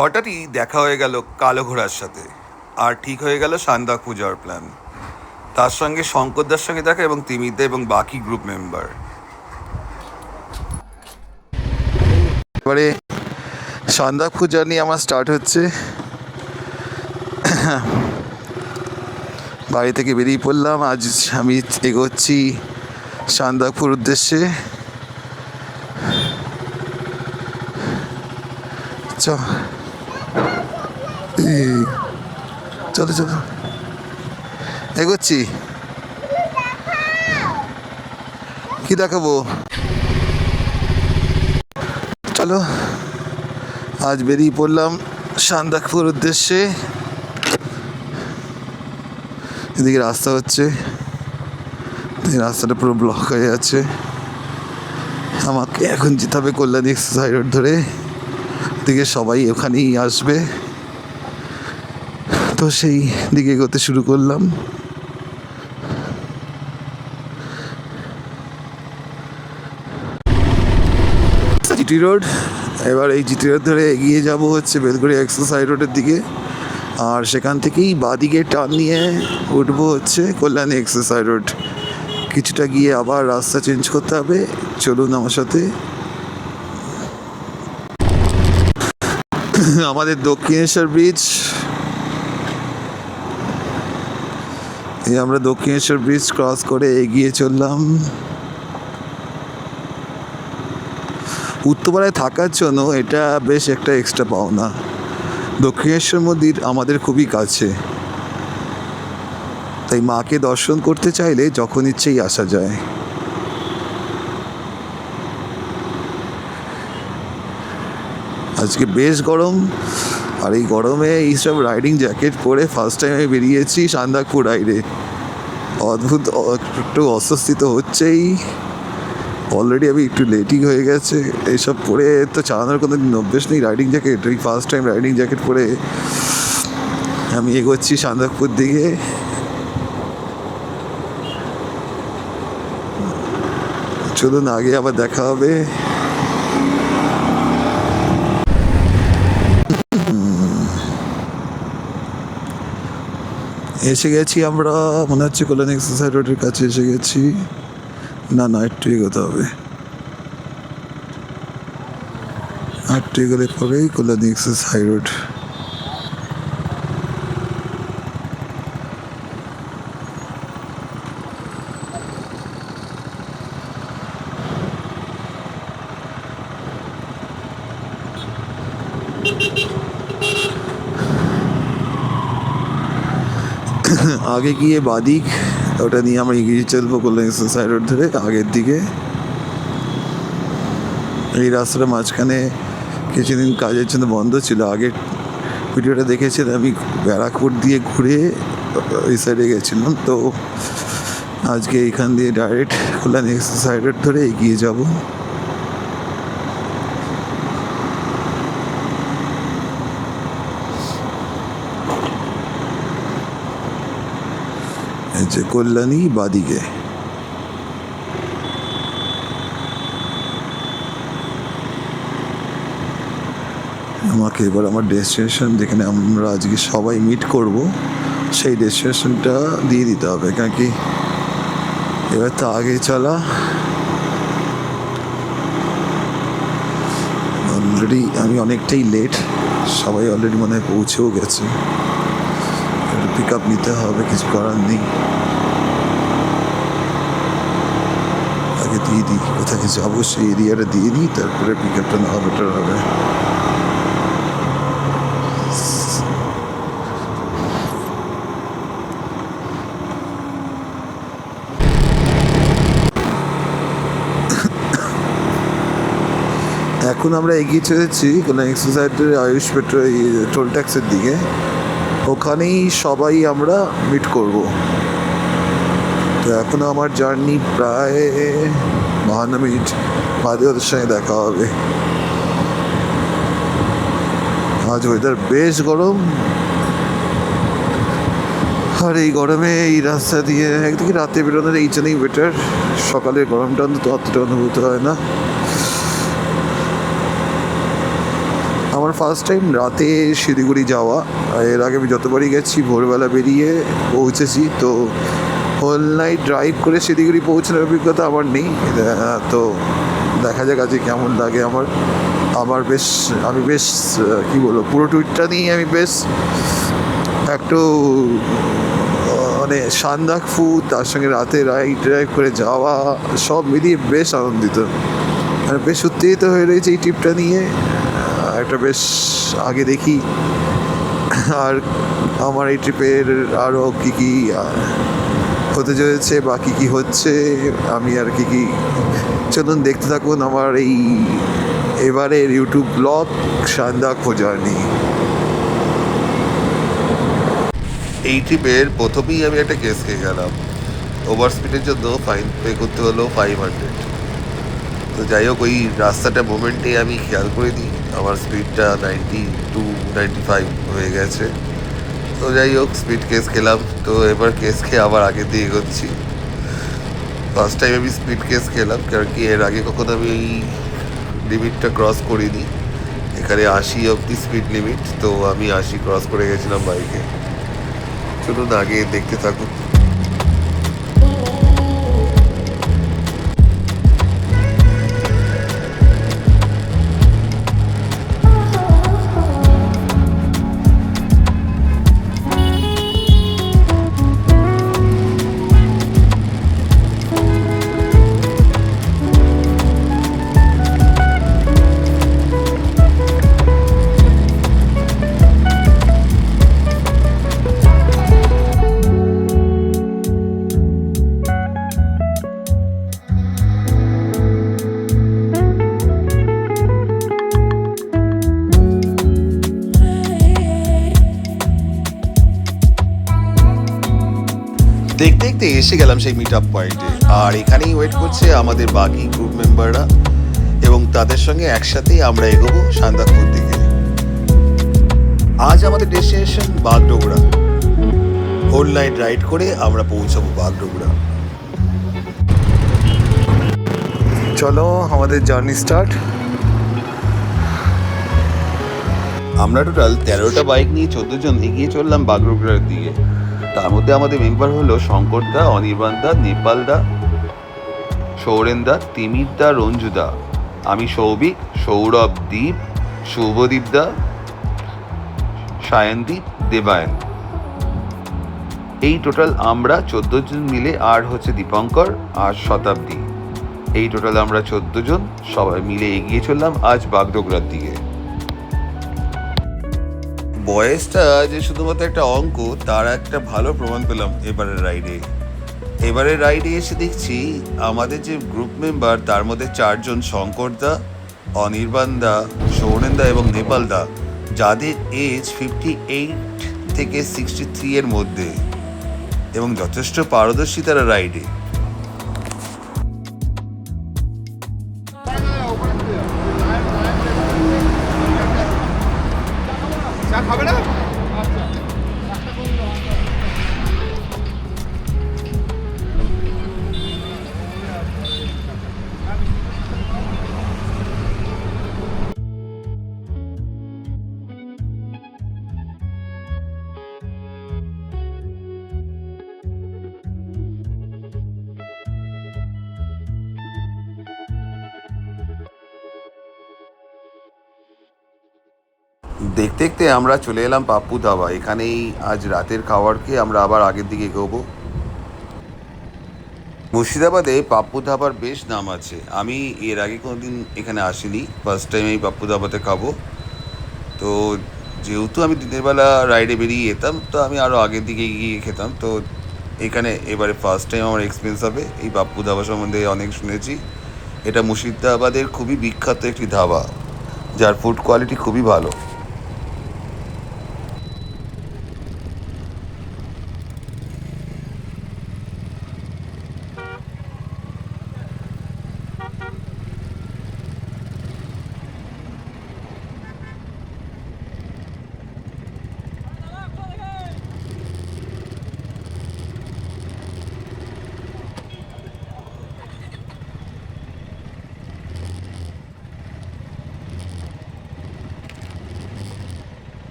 হঠাৎই দেখা হয়ে গেল কালো ঘোড়ার সাথে, আর ঠিক হয়ে গেল সান্দাক পূজার প্ল্যান। তার সঙ্গে শঙ্করদার সঙ্গে দেখা এবং তিমিরদা এবং বাকি গ্রুপ মেম্বার। এবারে সান্দাক পূজা নিয়ে আমার স্টার্ট হচ্ছে। বাড়ি থেকে বেরিয়ে পড়লাম। আজ আমি এগোচ্ছি সান্দাকপুর উদ্দেশ্যে। চলো চলো এগোচ্ছি। কি দেখাবো? চলো আজ বেরিয়ে পড়লাম সান্দাকপুর উদ্দেশ্যে। এদিকে রাস্তা হচ্ছে, রাস্তাটা পুরো ব্লক হয়ে যাচ্ছে। আমাকে এখন যেতে হবে কল্যাণী এক্সপ্রেস হাই রোড ধরে। দিকে সবাই ওখানেই আসবে, তো সেই দিকে এগোতে শুরু করলাম। জিটি রোড, এবার এই জিটি রোড ধরে এগিয়ে যাব হচ্ছে বেলগুড়ি এক্সপ্রেস হাই রোডের দিকে, আর সেখান থেকেই বাঁদিকে টার্ন নিয়ে উঠবো হচ্ছে কল্যাণী এক্সপ্রেস হাই রোড। কিছুটা গিয়ে আবার রাস্তা চেঞ্জ করতে হবে। চলুন আমার সাথে। আমাদের দক্ষিণেশ্বর ব্রিজ, এই আমরা দক্ষিণেশ্বর ব্রিজ ক্রস করে এগিয়ে চললাম। উত্তরপাড়ায় থাকার জন্য এটা বেশ একটা এক্সট্রা পাওনা। দক্ষিণেশ্বর মন্দির আমাদের খুবই কাছে, তাই মাকে দর্শন করতে চাইলে যখন ইচ্ছেই আসা যায়। আজকে বেশ গরম, আর এই গরমে এইসব রাইডিং জ্যাকেট পরে ফার্স্ট টাইম আমি বেরিয়েছি সান্দাকপুর রাইডে। অদ্ভুত একটু অস্বস্তি তো হচ্ছেই। অলরেডি আমি একটু লেটিং হয়ে গেছে। এইসব পরে তো চালানোর কোনো দিন অভ্যেস নেই রাইডিং জ্যাকেট। ওই ফার্স্ট টাইম রাইডিং জ্যাকেট পরে আমি এগোচ্ছি সান্দাকপুর দিকে। চলুন আগে আবার দেখা হবে। এসে গেছি আমরা, মনে হচ্ছে কল্যাণী এক্সপ্রেস হাই রোডের কাছে এসে গেছি। না না, একটু এগোতে হবে। একটু এগোলে পরেই কল্যাণী এক্সপ্রেস হাই রোড। আগে গিয়ে বাদিক, ওটা নিয়ে আমরা এগিয়ে চলবো কল্যাণী এক্সপ্রেস হাই রোড ধরে আগের দিকে। এই রাস্তাটা মাঝখানে কিছুদিন কাজের জন্য বন্ধ ছিল। আগের ভিডিওটা দেখেছিলাম, আমি ব্যারাকপুর দিয়ে ঘুরে ওই সাইডে গেছিলাম। তো আজকে এইখান দিয়ে direct Kalyani express high road ধরে এগিয়ে যাব। এই যে কল্যাণী বাদিকে। আমাকে এবার আমার ডেস্টিনেশন, যেখানে আমরা আজকে সবাই মিট করব, সেই ডেস্টিনেশনটা দিয়ে দিতে হবে। কারণ কি এবার তো আগে চলা। অলরেডি আমি অনেকটাই লেট, সবাই অলরেডি মনে হয় পৌঁছেও গেছে। পিক আপ নিতে হবে, কিছু করার নেই। আগে দিয়ে দিই, কোথায় যাবো সেই এরিয়াটা দিয়ে দিই, তারপরে পিক আপটা নেওয়া বেটার হবে। এখন আমরা এগিয়ে চলেছি কোনো এক্সারসাইজের আয়ুষ পেট্রোল টোল ট্যাক্সের দিকে। ওখানেই সবাই আমরা মিট করব। তো এখনও আমার জার্নি প্রায় 52 মিনিট বাদে ওদের সঙ্গে দেখা হবে। আজ ওয়েদার বেশ গরম, আর এই গরমে এই রাস্তা দিয়ে একদিকে রাতে বেরোনোর এই জন্যই বেটার। সকালের গরমটা অন্তত অতটা অনুভূত হয় না। আমার ফার্স্ট টাইম রাতে শিলিগুড়ি যাওয়া। এর আগে আমি যতবারই গেছি ভোরবেলা বেরিয়ে পৌঁছেছি, তো হোল নাইট ড্রাইভ করে শিলিগুড়ি পৌঁছানোর অভিজ্ঞতা আমার নেই। তো দেখা যাক আজকে কেমন লাগে আমার। আমি বেশ কী বলবো, পুরো ট্যুরটা নিয়ে আমি বেশ একটু মানে সান্দাকফু, তার সঙ্গে রাতে ড্রাইভ করে যাওয়া, সব মিলিয়ে বেশ আনন্দিত, মানে বেশ উত্তেজিত হয়ে রয়েছে এই ট্রিপটা নিয়ে। একটা বেশ আগে দেখি আর আমার এই ট্রিপের আরও কী কী হতে চলেছে বা কী কী হচ্ছে, আমি আর কী চলুন দেখতে থাকুন আমার এই এবারের ইউটিউব ব্লগ সান্দাকফু জার্নি। এই ট্রিপের প্রথমেই আমি একটা কেস খেয়ে গেলাম। ওভার স্পিডের জন্য ফাইন পে করতে হলো 500। তো যাই হোক, ওই রাস্তাটা মোমেন্টে আমি খেয়াল করে দিই আমার স্পিডটা 92-95 হয়ে গেছে। তো যাই হোক, স্পিড কেস খেলাম। তো এবার কেস খেয়ে আবার আগের দিয়ে এগোচ্ছি। ফার্স্ট টাইম আমি স্পিড কেস খেলাম, কারণ কি এর আগে কখনো আমি এই লিমিটটা ক্রস করিনি। এখানে 80 অবধি স্পিড লিমিট, তো আমি 80 ক্রস করে গেছিলাম বাইকে। চলুন আগে দেখতে থাকুন। দেখতে দেখতে এসে গেলাম সেই মিট আপ পয়েন্টে, আর এখানেই ওয়েট করছে আমাদের বাকি গ্রুপ মেম্বাররা, এবং তাদের সঙ্গে একসাথেই আমরা এগোবো সান্দাকফুর দিকে। আজ আমাদের destination Bagdogra. Whole night ride করে আমরা পৌঁছাবো বাগডোগরা। চলো আমাদের জার্নি স্টার্ট। আমরা টোটাল 13টা বাইক নিয়ে 14 জন এগিয়ে চললাম বাগডোগরার দিকে। তার মধ্যে আমাদের মেম্বার হলো শঙ্করদা, অনির্বাণদা, নেপালদা, সৌরেনদা, তিমিরদা, রঞ্জুদা, আমি সৌভিক, সৌরভ, দীপ, শুভদীপদা, সায়নদীপ, দেবায়ন। এই টোটাল আমরা 14 জন মিলে, আর হচ্ছে দীপঙ্কর আর শতাব্দী। এই টোটাল আমরা 14 জন সবাই মিলে এগিয়ে চললাম আজ বাগডোগরার দিকে। বয়সটা যে শুধুমাত্র একটা অঙ্ক, তার একটা ভালো প্রমাণ পেলাম এবারের রাইডে এসে দেখছি আমাদের যে গ্রুপ মেম্বার, তার মধ্যে 4 জন শঙ্করদা, অনির্বাণদা, সৌরেনদা এবং নেপালদা, যাদের এজ 58 থেকে 63 এর মধ্যে, এবং যথেষ্ট পারদর্শী তারা রাইডে। দেখতে দেখতে আমরা চলে এলাম পাপ্পু ধাবা। এখানেই আজ রাতের খাবার খেয়ে আমরা আবার আগের দিকে এগোবো। মুর্শিদাবাদে পাপ্পু ধাবার বেশ নাম আছে। আমি এর আগে কোনোদিন এখানে আসিনি, ফার্স্ট টাইম এই পাপ্পু ধাবাতে খাবো। তো যেহেতু আমি দিনের বেলা রাইডে বেরিয়ে যেতাম, তো আমি আরও আগের দিকে গিয়ে খেতাম। তো এখানে এবারে ফার্স্ট টাইম আমার এক্সপিরিয়েন্স হবে। এই পাপ্পু ধাবা সম্বন্ধে অনেক শুনেছি। এটা মুর্শিদাবাদের খুবই বিখ্যাত একটি ধাবা, যার ফুড কোয়ালিটি খুবই ভালো।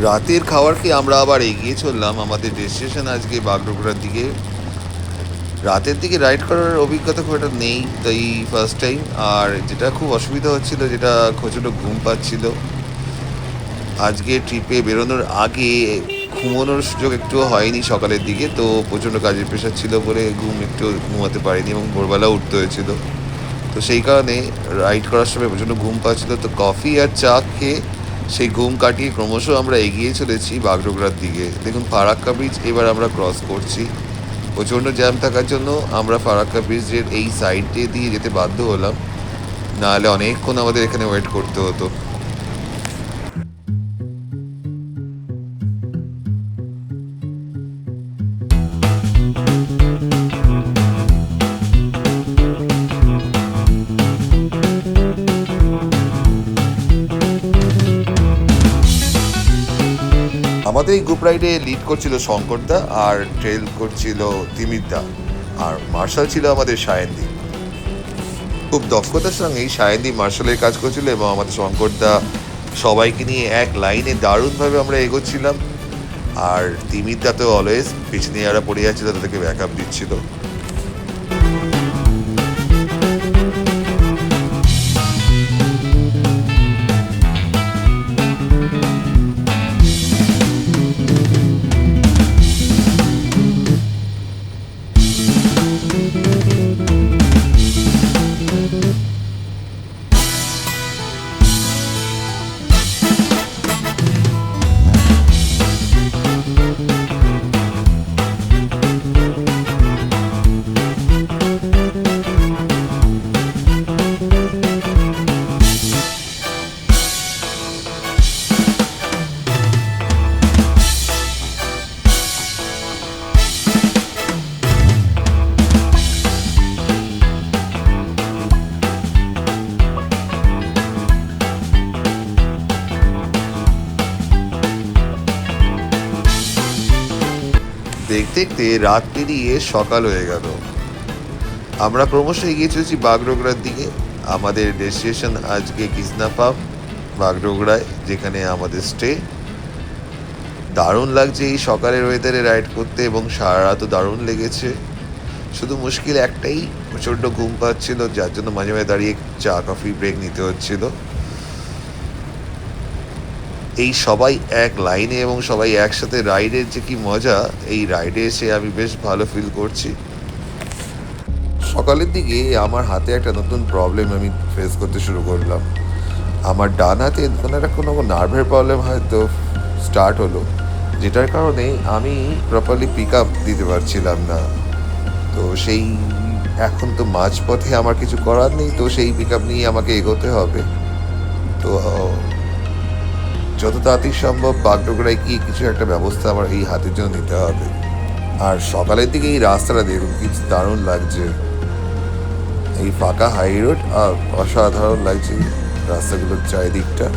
রাতের খাবার খেয়ে আমরা আবার এগিয়ে চললাম আমাদের ডেস্টিনেশন আজকে বাগডোগরার দিকে। রাতের দিকে রাইড করার অভিজ্ঞতা খুব একটা নেই, তাই ফার্স্ট টাইম। আর যেটা খুব অসুবিধা হচ্ছিল, যেটা প্রচণ্ড ঘুম পাচ্ছিল, আজকে ট্রিপে বেরোনোর আগে ঘুমানোর সুযোগ একটুও হয়নি সকালের দিকে। তো প্রচণ্ড কাজের প্রেশার ছিল বলে একটু ঘুমাতে পারিনি এবং ভোরবেলা উঠতে হয়েছিল। তো সেই কারণে রাইড করার সময় প্রচণ্ড ঘুম পাচ্ছিল। তো কফি আর চা খেয়ে সেই ঘুম কাটিয়ে ক্রমশ আমরা এগিয়ে চলেছি বাগডোগরার দিকে। দেখুন, ফারাক্কা ব্রিজ এবার আমরা ক্রস করছি। প্রচণ্ড জ্যাম থাকার জন্য আমরা ফারাক্কা ব্রিজের এই সাইডে দিয়ে যেতে বাধ্য হলাম, নাহলে অনেকক্ষণ আমাদের এখানে ওয়েট করতে হতো। আমাদের এই গ্রুপ রাইডে লিড করছিল শঙ্করদা, আর ট্রেল করছিল তিমিরদা, আর মার্শাল ছিল আমাদের সায়নদী। খুব দক্ষতার সঙ্গেই সায়নদী মার্শালের কাজ করছিল এবং আমাদের শঙ্করদা সবাইকে নিয়ে এক লাইনে দারুণভাবে আমরা এগোচ্ছিলাম। আর তিমিরদা তো অলওয়েজ পিছনে যারা পড়ে যাচ্ছিল তাদেরকে ব্যাক আপ দিচ্ছিল। দেখতে দেখতে রাত পেরিয়ে সকাল হয়ে গেল। আমরা ক্রমশ এগিয়ে চলেছি বাগডোগরার দিকে। আমাদের ডেস্টিনেশন আজকে কৃষ্ণাপাম বাগডোগরায়, যেখানে আমাদের স্টে। দারুণ লাগছে এই সকালের ওয়েদারে রাইড করতে এবং সারা রাতও দারুণ লেগেছে। শুধু মুশকিল একটাই, প্রচণ্ড ঘুম পাচ্ছিল, যার জন্য মাঝে মাঝে দাঁড়িয়ে চা কফি ব্রেক নিতে হচ্ছিল। এই সবাই এক লাইনে এবং সবাই একসাথে রাইডের যে কি মজা, এই রাইডে এসে আমি বেশ ভালো ফিল করছি। সকালের দিকে আমার হাতে একটা নতুন প্রবলেম আমি ফেস করতে শুরু করলাম। আমার ডান হাতে কোনো নার্ভের প্রবলেম হয়তো স্টার্ট হলো, যেটার কারণে আমি প্রপারলি পিক আপ দিতে পারছিলাম না। তো সেই এখন তো মাঝপথে আমার কিছু করার নেই, তো সেই পিক আপ নিয়ে আমাকে এগোতে হবে। তো যত তাড়াতাড়ি সম্ভব বাগডোগরায় গিয়ে কিছু একটা ব্যবস্থা আমার এই হাতের জন্য নিতে হবে। আর সকালের দিকে এই রাস্তাটা দেখুন কি দারুণ লাগছে, এই ফাঁকা হাই রোড, আর অসাধারণ লাগছে রাস্তাগুলোর চারিদিকটা।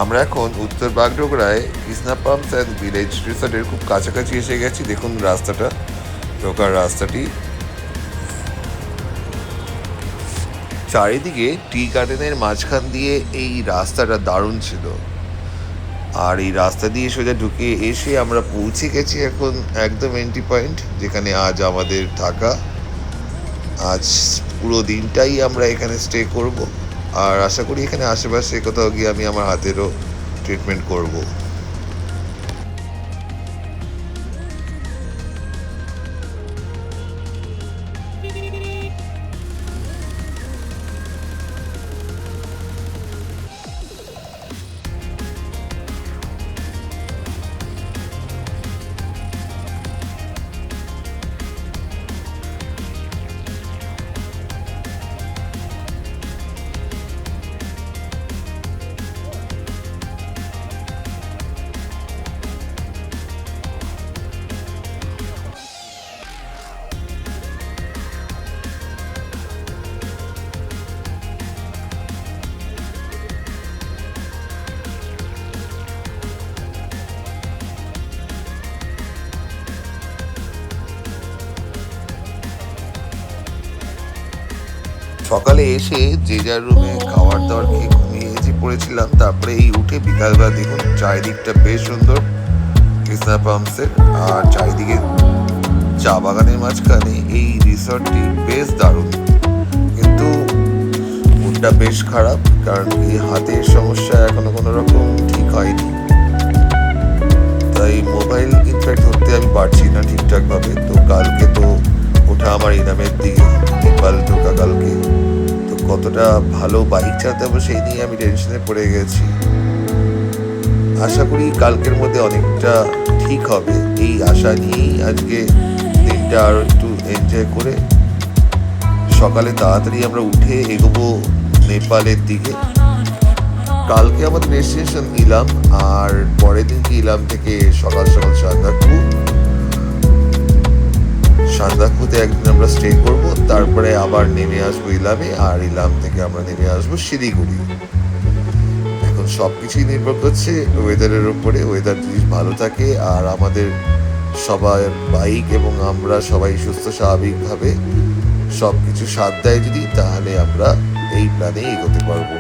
আমরা এখন উত্তর বাগডোগরায় কৃষ্ণা পাম্পস অ্যান্ড ভিলেজ রিসর্টের খুব কাছাকাছি এসে গেছি। দেখুন রাস্তাটা, ঢোকার রাস্তাটি, চারিদিকে টি গার্ডেনের মাঝখান দিয়ে এই রাস্তাটা দারুণ ছিল। আর এই রাস্তা দিয়ে সোজা ঢুকে এসে আমরা পৌঁছে গেছি এখন একদম এন্ট্রি পয়েন্ট, যেখানে আজ আমাদের থাকা। আজ পুরো দিনটাই আমরা এখানে স্টে করব, আর আশা করি এখানে আশেপাশে কোথাও গিয়ে আমি আমার হাতেরও ট্রিটমেন্ট করব। সকালে এসে যে যার রুমে খাবার দাবার খেয়ে ঘুমিয়ে পড়েছিলাম। তারপরে এই উঠে বিকালবেলা দেখুন চারিদিকটা বেশ সুন্দর কৃষ্ণা পাম্পসের, আর চারিদিকে চা বাগানের মাঝখানে এই রিসর্টটি বেশ দারুণ। কিন্তু মুডটা বেশ খারাপ, কারণ এই হাতের সমস্যা এখনো কোনো রকম ঠিক হয়নি, তাই মোবাইল ইনফ্যাক্ট ধরতে আমি পারছি না ঠিকঠাক ভাবে। তো কালকে তো ওঠা আমার ইনামের দিকে, নেপাল ঢোকা কালকে, তো কতটা ভালো বাইক চালাতে হবে সেই নিয়ে আমি টেনশনে পড়ে গেছি। আশা করি কালকের মধ্যে অনেকটা ঠিক হবে, এই আশা নিয়েই আজকে দিনটা আরো একটু এনজয় করে সকালে তাড়াতাড়ি আমরা উঠে এগোবো নেপালের দিকে। কালকে আমাদের ডেস্টিনেশন ইলাম, আর পরের দিন ইলাম থেকে সকাল সকাল সান্দাকফুতে একদিন আমরা স্টে করব, তারপরে আবার নেমে আসবো ইলামে, আর ইলাম থেকে আমরা নেমে আসবো শিলিগুড়ি। এখন সবকিছুই নির্ভর করছে ওয়েদারের উপরে। ওয়েদার যদি ভালো থাকে আর আমাদের সবার বাইক এবং আমরা সবাই সুস্থ স্বাভাবিকভাবে সবকিছু সাথ দেয় যদি, তাহলে আমরা এই প্ল্যানে এগোতে পারবো।